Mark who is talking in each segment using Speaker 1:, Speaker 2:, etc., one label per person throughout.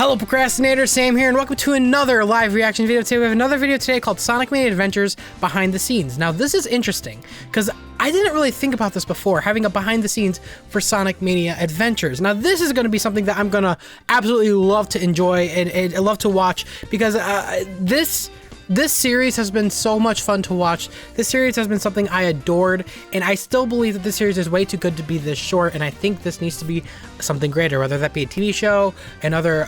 Speaker 1: Hello procrastinators, Sam here, and welcome to another live reaction video. Today we have another video today called Sonic Mania Adventures Behind the Scenes. Now this is interesting because I didn't really think about this before, having a behind the scenes for Sonic Mania Adventures. Now this is going to be something that I'm going to absolutely love to enjoy and love to watch because this series has been so much fun to watch. This series has been something I adored, and I still believe that this series is way too good to be this short, and I think this needs to be something greater, whether that be a TV show, another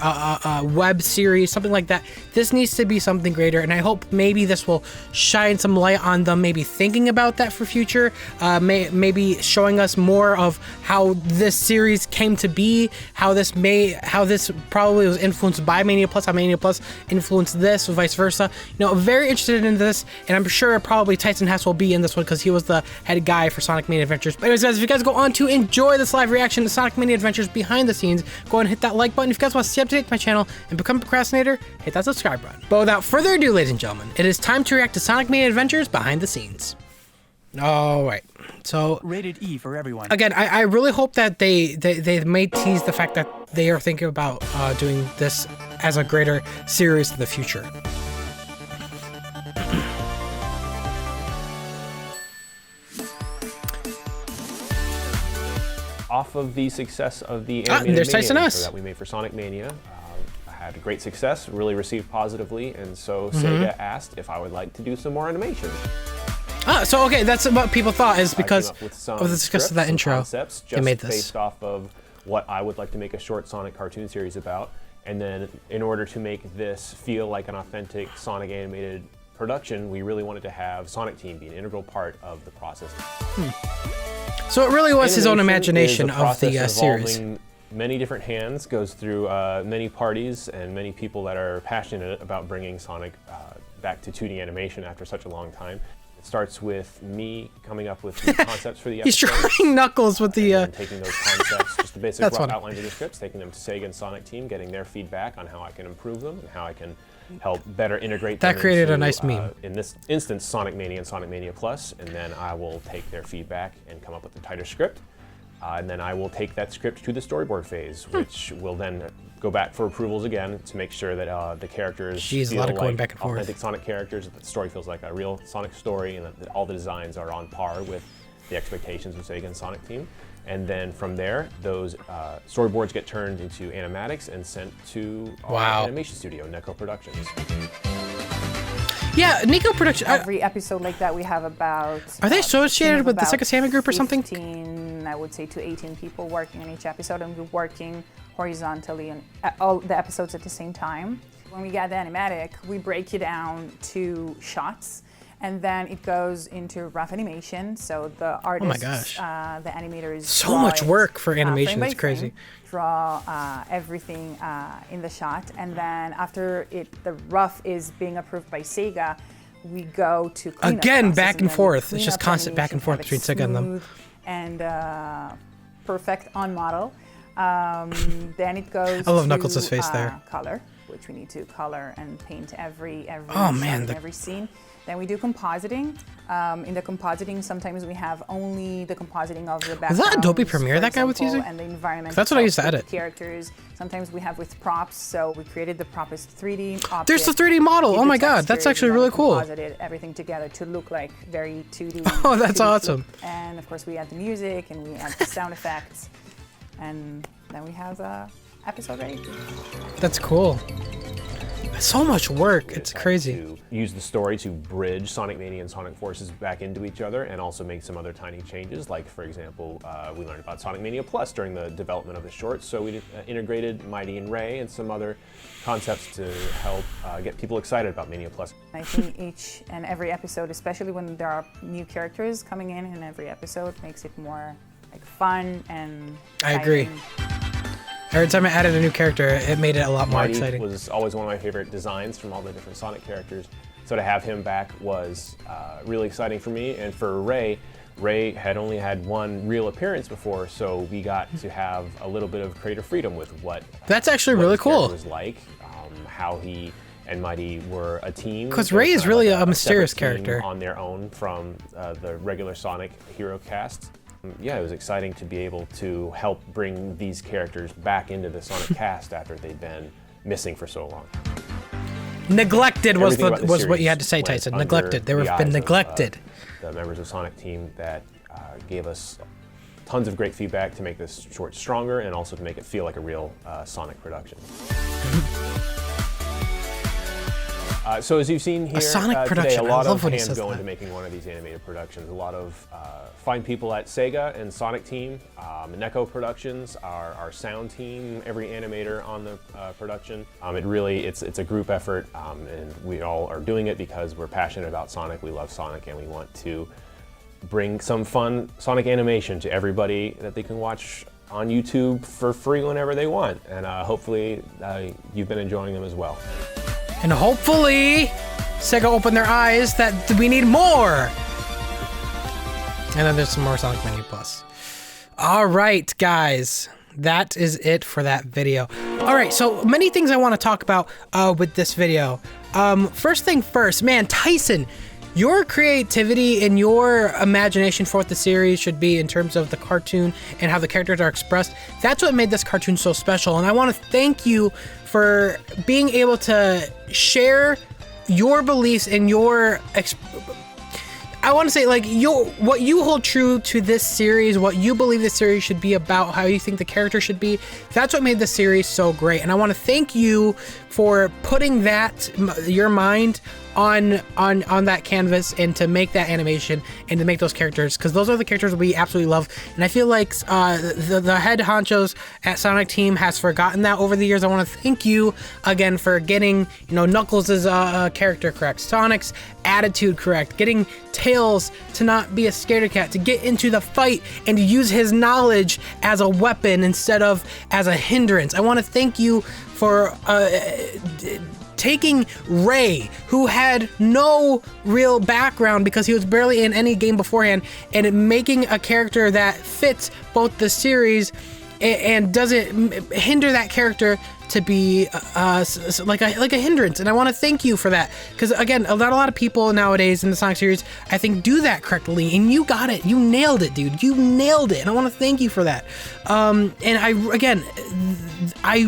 Speaker 1: web series, something like that. This needs to be something greater, and I hope maybe this will shine some light on them, maybe thinking about that for future, maybe showing us more of how this series came to be, how this probably was influenced by Mania Plus, how Mania Plus influenced this, or vice versa. You know, very interested in this, and I'm sure probably Tyson Hess will be in this one because he was the head guy for Sonic Mania Adventures. But anyways, guys, if you guys go on to enjoy this live reaction to Sonic Mania Adventures behind the scenes, go ahead and hit that like button. If you guys want to stay up to date with my channel and become a procrastinator, hit that subscribe button. But without further ado, ladies and gentlemen, it is time to react to Sonic Mania Adventures behind the scenes. All right, so
Speaker 2: rated E for everyone.
Speaker 1: Again, I really hope that they may tease the fact that they are thinking about doing this as a greater series in the future.
Speaker 3: Off of the success of the animated Mania that we made for Sonic Mania, I had great success, really received positively, and so Sega asked if I would like to do some more animation.
Speaker 1: So okay, that's what people thought is because of the success of that intro.
Speaker 3: Concepts just
Speaker 1: made this
Speaker 3: based off of what I would like to make a short Sonic cartoon series about, and then in order to make this feel like an authentic Sonic animated production, we really wanted to have Sonic Team be an integral part of the process.
Speaker 1: So it really was his own imagination of the series.
Speaker 3: Many different hands, goes through many parties and many people that are passionate about bringing Sonic back to 2D animation after such a long time. It starts with me coming up with the concepts for the episode.
Speaker 1: He's trying Knuckles with the...
Speaker 3: taking those concepts, just the basic rough outlines of the scripts, taking them to Sega and Sonic Team, getting their feedback on how I can improve them and how I can help better integrate them.
Speaker 1: That created
Speaker 3: into,
Speaker 1: a nice meme.
Speaker 3: In this instance, Sonic Mania and Sonic Mania Plus, and then I will take their feedback and come up with a tighter script. And then I will take that script to the storyboard phase, which will then go back for approvals again to make sure that the characters feel like authentic Sonic characters, that the story feels like a real Sonic story, and that all the designs are on par with the expectations of Sega and Sonic Team. And then from there, those storyboards get turned into animatics and sent to our animation studio, Neko Productions.
Speaker 1: Yeah, Neko Productions.
Speaker 4: Every episode like that, we have about...
Speaker 1: Are they associated with the Sega Sammy Group or something?
Speaker 4: 15, I would say, to 18 people working on each episode, and we're working horizontally on all the episodes at the same time. When we get the animatic, we break it down to shots, and then it goes into rough animation. So the artists, the animators,
Speaker 1: so much work for animation. It's crazy.
Speaker 4: Draw everything in the shot, and then after the rough is being approved by Sega, we go to
Speaker 1: again back and forth. It's just constant back and forth between Sega and them.
Speaker 4: And perfect on model. Then it goes.
Speaker 1: I love
Speaker 4: to,
Speaker 1: Knuckles' face there.
Speaker 4: Color, which we need to color and paint every scene. Then we do compositing. In the compositing, sometimes we have only the compositing of the background.
Speaker 1: Was that Adobe Premiere that guy was using?
Speaker 4: And the environment.
Speaker 1: That's what I used to edit.
Speaker 4: Characters. Sometimes we have with props. So we created the prop as 3D object.
Speaker 1: There's the 3D model. Oh my god, that's actually really cool.
Speaker 4: Composited everything together to look like very 2D.
Speaker 1: Oh, that's awesome.
Speaker 4: And of course, we add the music and we add the sound effects, and then we have the episode ready.
Speaker 1: That's cool. So much work, it's crazy.
Speaker 3: To use the story to bridge Sonic Mania and Sonic Forces back into each other and also make some other tiny changes. Like, for example, we learned about Sonic Mania Plus during the development of the short, so we integrated Mighty and Ray and some other concepts to help get people excited about Mania Plus.
Speaker 4: I think each and every episode, especially when there are new characters coming in every episode, makes it more like fun and exciting.
Speaker 1: I agree. Every time I added a new character, it made it a lot more exciting.
Speaker 3: Mighty was always one of my favorite designs from all the different Sonic characters. So to have him back was really exciting for me. And for Ray had only had one real appearance before, so we got to have a little bit of creative freedom with what
Speaker 1: that's actually really cool.
Speaker 3: Was like, how he and Mighty were a team.
Speaker 1: Because Ray is really a mysterious character
Speaker 3: on their own from the regular Sonic hero cast. Yeah, it was exciting to be able to help bring these characters back into the Sonic cast after they'd been missing for so long.
Speaker 1: Neglected was
Speaker 3: Everything about the
Speaker 1: what you had to
Speaker 3: series
Speaker 1: say,
Speaker 3: went
Speaker 1: Tyson.
Speaker 3: under
Speaker 1: Neglected. They
Speaker 3: the
Speaker 1: were
Speaker 3: eyes
Speaker 1: been
Speaker 3: of,
Speaker 1: neglected.
Speaker 3: The members of Sonic team that gave us tons of great feedback to make this short stronger and also to make it feel like a real Sonic production. So as you've seen here
Speaker 1: Sonic
Speaker 3: today,
Speaker 1: production.
Speaker 3: a lot
Speaker 1: I love
Speaker 3: of
Speaker 1: when he
Speaker 3: hands
Speaker 1: says
Speaker 3: go
Speaker 1: that.
Speaker 3: into making one of these animated productions. A lot of fine people at Sega and Sonic team, Neko Productions, our sound team, every animator on the production. It's a group effort, and we all are doing it because we're passionate about Sonic. We love Sonic, and we want to bring some fun Sonic animation to everybody that they can watch on YouTube for free whenever they want. And hopefully you've been enjoying them as well.
Speaker 1: And hopefully, Sega opened their eyes that we need more. And then there's some more Sonic Mania Plus. All right, guys. That is it for that video. All right, so many things I want to talk about with this video. First thing first, man, Tyson, your creativity and your imagination for what the series should be in terms of the cartoon and how the characters are expressed, that's what made this cartoon so special. And I want to thank you for being able to share your beliefs and your I want to say, like, what you hold true to this series, what you believe this series should be about, how you think the character should be. That's what made the series so great. And I want to thank you for putting that, your mind on that canvas and to make that animation and to make those characters, because those are the characters we absolutely love. And I feel like the head honchos at Sonic Team has forgotten that over the years. I want to thank you again for getting, Knuckles' character correct, Sonic's attitude correct, getting Tails to not be a scaredy cat, to get into the fight and to use his knowledge as a weapon instead of as a hindrance. I want to thank you for taking Ray, who had no real background because he was barely in any game beforehand, and making a character that fits both the series and doesn't hinder that character to be like a hindrance. And I want to thank you for that, because again, not a lot of people nowadays in the Sonic series, I think, do that correctly, and you got it. You nailed it, dude. You nailed it, and I want to thank you for that. And I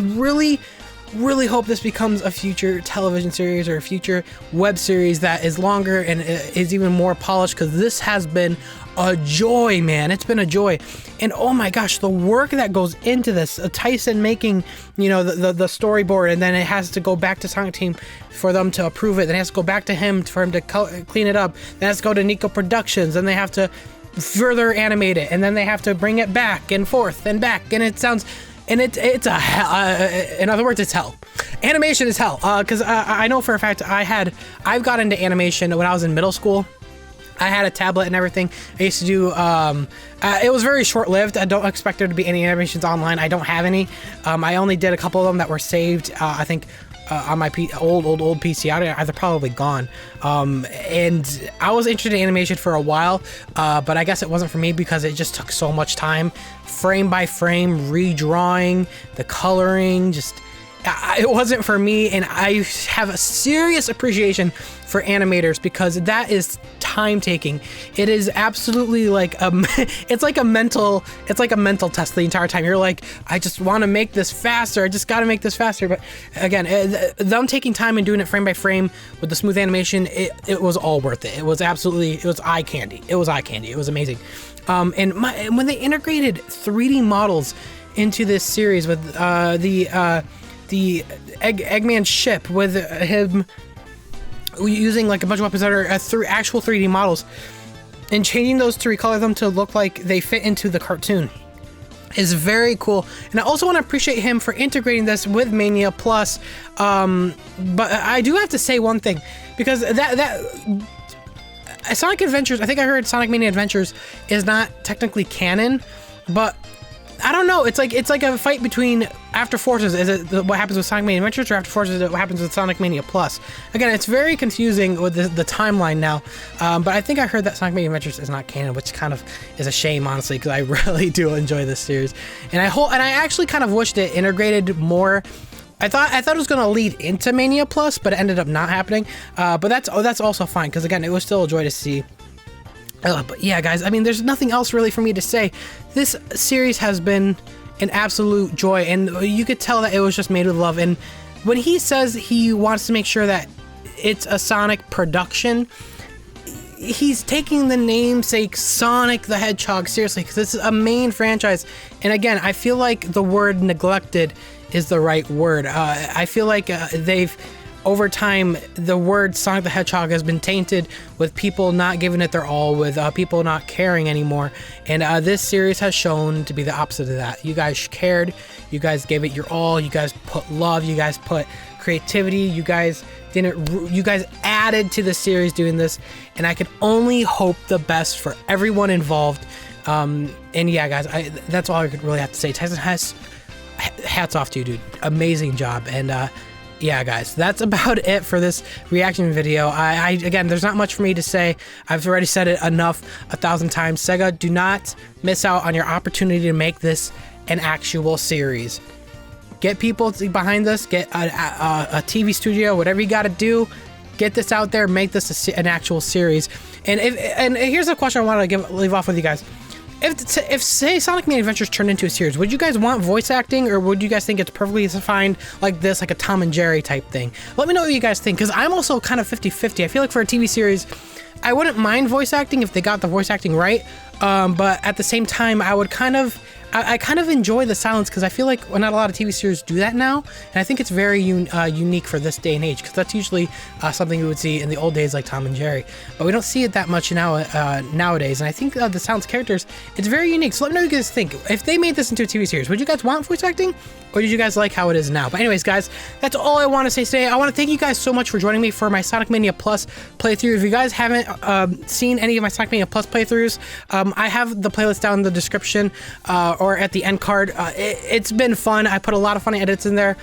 Speaker 1: really hope this becomes a future television series or a future web series that is longer and is even more polished, because this has been a joy, man. It's been a joy. And oh my gosh, the work that goes into this, Tyson making, the storyboard, and then it has to go back to Sonic Team for them to approve it, then it has to go back to him for him to clean it up, then it has to go to Neko Productions, and they have to further animate it, and then they have to bring it back and forth and back, and it sounds... And it's a hell. In other words, it's hell. Animation is hell. Because I know for a fact I've got into animation when I was in middle school. I had a tablet and everything. I used to do. It was very short-lived. I don't expect there to be any animations online. I don't have any. I only did a couple of them that were saved. I think. On my old PC, they're probably gone. And I was interested in animation for a while, but I guess it wasn't for me because it just took so much time, frame by frame, redrawing, the coloring, it wasn't for me. And I have a serious appreciation for animators, because that is time taking. It is absolutely like it's like a mental test the entire time. You're like, I just want to make this faster. I just got to make this faster. But again, them taking time and doing it frame by frame with the smooth animation, it was all worth it. It was eye candy. It was amazing. And when they integrated 3D models into this series with the Eggman ship, with him using like a bunch of weapons that are actual 3D models, and changing those to recolor them to look like they fit into the cartoon, is very cool. And I also want to appreciate him for integrating this with Mania Plus. But I do have to say one thing, because that Sonic Adventures, I think I heard Sonic Mania Adventures is not technically canon, but I don't know. It's like a fight between After Forces. Is it what happens with Sonic Mania Adventures, or After Forces is it what happens with Sonic Mania Plus? Again, it's very confusing with the timeline now. But I think I heard that Sonic Mania Adventures is not canon, which kind of is a shame, honestly, because I really do enjoy this series. And I actually kind of wished it integrated more. I thought it was going to lead into Mania Plus, but it ended up not happening. But that's also fine, because again, it was still a joy to see. But yeah, guys, I mean, there's nothing else really for me to say. This series has been an absolute joy, and you could tell that it was just made with love. And when he says he wants to make sure that it's a Sonic production, he's taking the namesake Sonic the Hedgehog seriously, because this is a main franchise. And again, I feel like the word neglected is the right word. I feel like they've, over time, the word Sonic the Hedgehog has been tainted with people not giving it their all, with people not caring anymore. And this series has shown to be the opposite of that. You guys cared, you guys gave it your all, you guys put love, you guys put creativity, you guys added to the series doing this, and I can only hope the best for everyone involved. And yeah, guys, that's all I could really have to say. Tyson Hess, hats off to you, dude. Amazing job. And yeah, guys, that's about it for this reaction video. Again, there's not much for me to say. I've already said it enough 1,000 times. Sega, do not miss out on your opportunity to make this an actual series. Get people behind this, get a TV studio, whatever you got to do. Get this out there, make this an actual series. And here's a question I want to leave off with you guys. If say Sonic Mania Adventures turned into a series, would you guys want voice acting, or would you guys think it's perfectly fine like this, like a Tom and Jerry type thing? Let me know what you guys think, because I'm also kind of 50-50. I feel like for a TV series, I wouldn't mind voice acting if they got the voice acting right, but at the same time, I would kind of enjoy the silence, because I feel like not a lot of TV series do that now, and I think it's very unique for this day and age, because that's usually something we would see in the old days like Tom and Jerry, but we don't see it that much now nowadays. And I think the silence characters, it's very unique. So let me know what you guys think. If they made this into a TV series, would you guys want voice acting, or did you guys like how it is now? But anyways, guys, that's all I want to say today. I want to thank you guys so much for joining me for my Sonic Mania Plus playthrough. If you guys haven't seen any of my Sonic Mania Plus playthroughs, I have the playlist down in the description or at the end card. It's been fun. I put a lot of funny edits in there.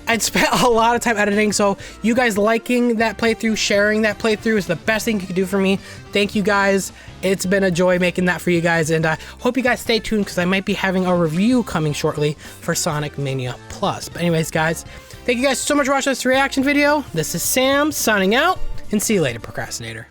Speaker 1: I spent a lot of time editing, so you guys liking that playthrough, sharing that playthrough is the best thing you could do for me. Thank you guys. It's been a joy making that for you guys, and I hope you guys stay tuned, because I might be having a review coming shortly for Sonic Mania Plus. But anyways, guys, thank you guys so much for watching this reaction video. This is Sam signing out, and see you later, procrastinator.